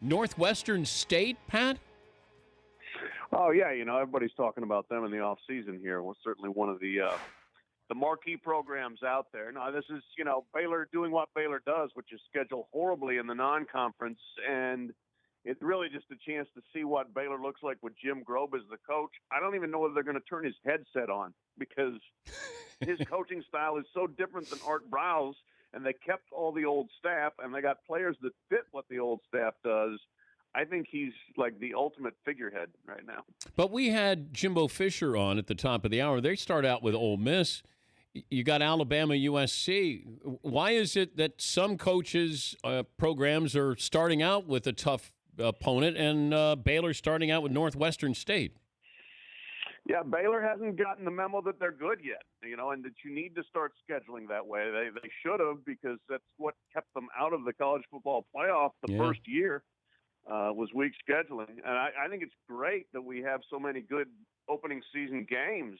Northwestern State, Pat? Oh yeah, everybody's talking about them in the off season here. We're certainly one of the marquee programs out there. Now this is Baylor doing what Baylor does, which is schedule horribly in the non-conference, and it's really just a chance to see what Baylor looks like with Jim Grobe as the coach. I don't even know whether they're going to turn his headset on because his coaching style is so different than Art Brow's, and they kept all the old staff, and they got players that fit what the old staff does. I think he's like the ultimate figurehead right now. But we had Jimbo Fisher on at the top of the hour. They start out with Ole Miss. You got Alabama, USC. Why is it that some coaches' programs are starting out with a tough opponent and Baylor starting out with Northwestern State? Yeah, Baylor hasn't gotten the memo that they're good yet, and that you need to start scheduling that way. They should have, because that's what kept them out of the college football playoff the first year. Was weak scheduling. And I think it's great that we have so many good opening season games.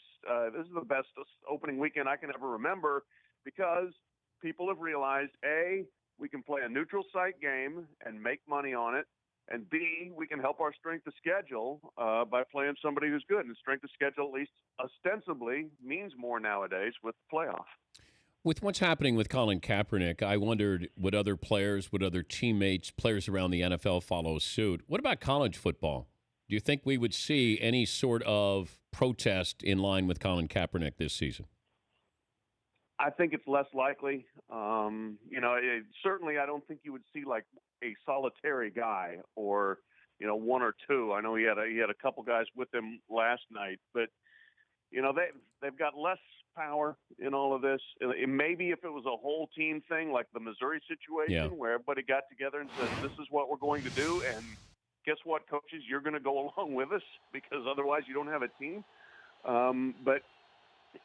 This is the best opening weekend I can ever remember because people have realized, A, we can play a neutral site game and make money on it, and B, we can help our strength of schedule by playing somebody who's good. And strength of schedule, at least ostensibly, means more nowadays with the playoff. With what's happening with Colin Kaepernick, I wondered would other players, would other teammates, players around the NFL follow suit? What about college football? Do you think we would see any sort of protest in line with Colin Kaepernick this season? I think it's less likely. Certainly I don't think you would see like a solitary guy or, one or two. I know he had a couple guys with him last night, but they've got less power in all of this. Maybe if it was a whole team thing, like the Missouri situation, where everybody got together and said, "This is what we're going to do," and guess what, coaches, you're going to go along with us because otherwise you don't have a team. But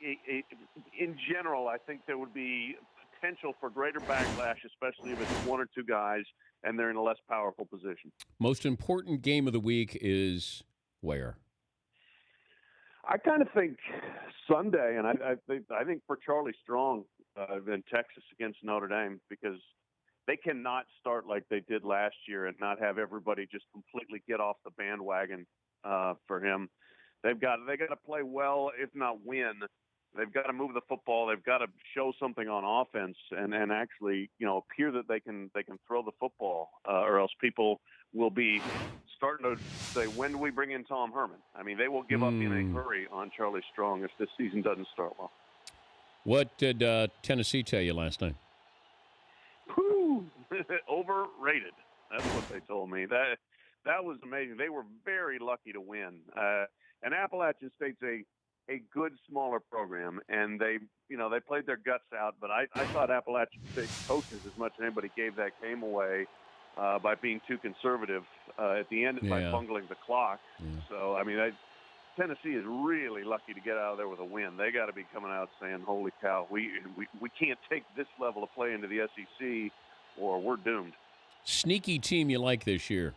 in general, I think there would be potential for greater backlash, especially if it's one or two guys and they're in a less powerful position. Most important game of the week is where? I kind of think Sunday, and I think for Charlie Strong in Texas against Notre Dame, because they cannot start like they did last year and not have everybody just completely get off the bandwagon for him. They got to play well, if not win. They've got to move the football. They've got to show something on offense and actually appear that they can throw the football, or else people will be starting to say, when do we bring in Tom Herman? I mean, they will give up in a hurry on Charlie Strong if this season doesn't start well. What did Tennessee tell you last night? Whew. Overrated. That's what they told me. That was amazing. They were very lucky to win. And Appalachian State's a good smaller program, and they played their guts out. But I thought Appalachian State coaches as much as anybody gave that game away by being too conservative at the end by bungling the clock. Yeah. So I mean, Tennessee is really lucky to get out of there with a win. They got to be coming out saying, "Holy cow, we can't take this level of play into the SEC, or we're doomed." Sneaky team you like this year?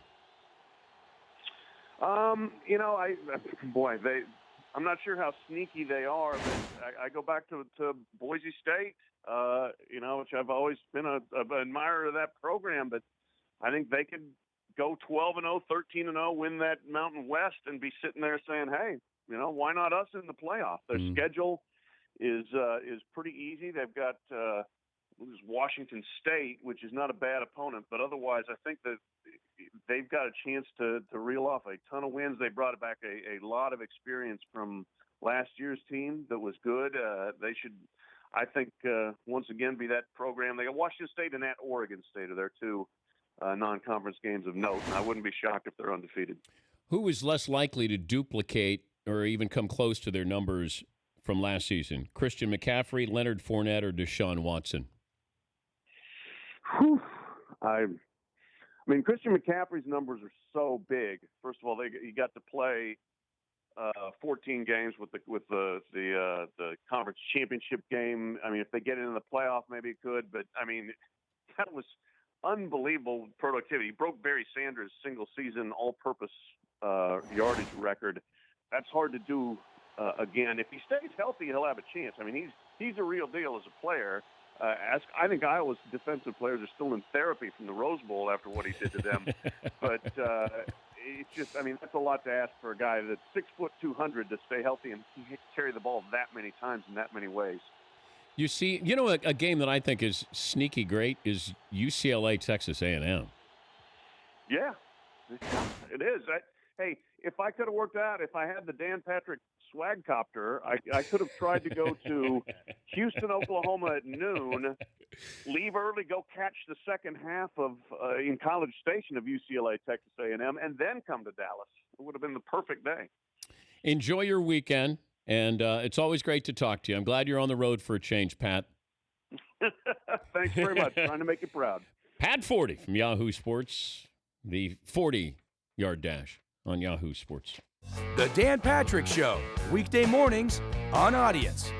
I'm not sure how sneaky they are, but I go back to Boise State, which I've always been an admirer of that program. But I think they could go 12-0, 13-0, win that Mountain West, and be sitting there saying, "Hey, why not us in the playoff?" Their schedule is pretty easy. They've got Washington State, which is not a bad opponent, but otherwise, I think that they've got a chance to reel off a ton of wins. They brought back a lot of experience from last year's team that was good. They should, I think, once again be that program. They got Washington State and at Oregon State are their two non-conference games of note, and I wouldn't be shocked if they're undefeated. Who is less likely to duplicate or even come close to their numbers from last season? Christian McCaffrey, Leonard Fournette, or Deshaun Watson? Whew. I mean, Christian McCaffrey's numbers are so big. First of all, he got to play 14 games with the conference championship game. I mean, if they get into the playoff, maybe it could. But I mean, that was unbelievable productivity. He broke Barry Sanders' single-season all-purpose yardage record. That's hard to do again. If he stays healthy, he'll have a chance. I mean, he's a real deal as a player. I think Iowa's defensive players are still in therapy from the Rose Bowl after what he did to them. But it's just, I mean, that's a lot to ask for a guy that's 6'2", 200 to stay healthy and carry the ball that many times in that many ways. You see, you know, a game that I think is sneaky great is UCLA Texas A&M. Yeah, it is. Hey, if I could have worked out, if I had the Dan Patrick swag copter, I could have tried to go to Houston, Oklahoma at noon, leave early, go catch the second half of in College Station of UCLA Texas A&M, and then come to Dallas. It would have been the perfect day. Enjoy your weekend, and it's always great to talk to you. I'm glad you're on the road for a change, Pat. Thanks very much. Trying to make you proud. Pat Forde from Yahoo Sports, the 40-yard dash on Yahoo Sports. The Dan Patrick Show, weekday mornings on Audience.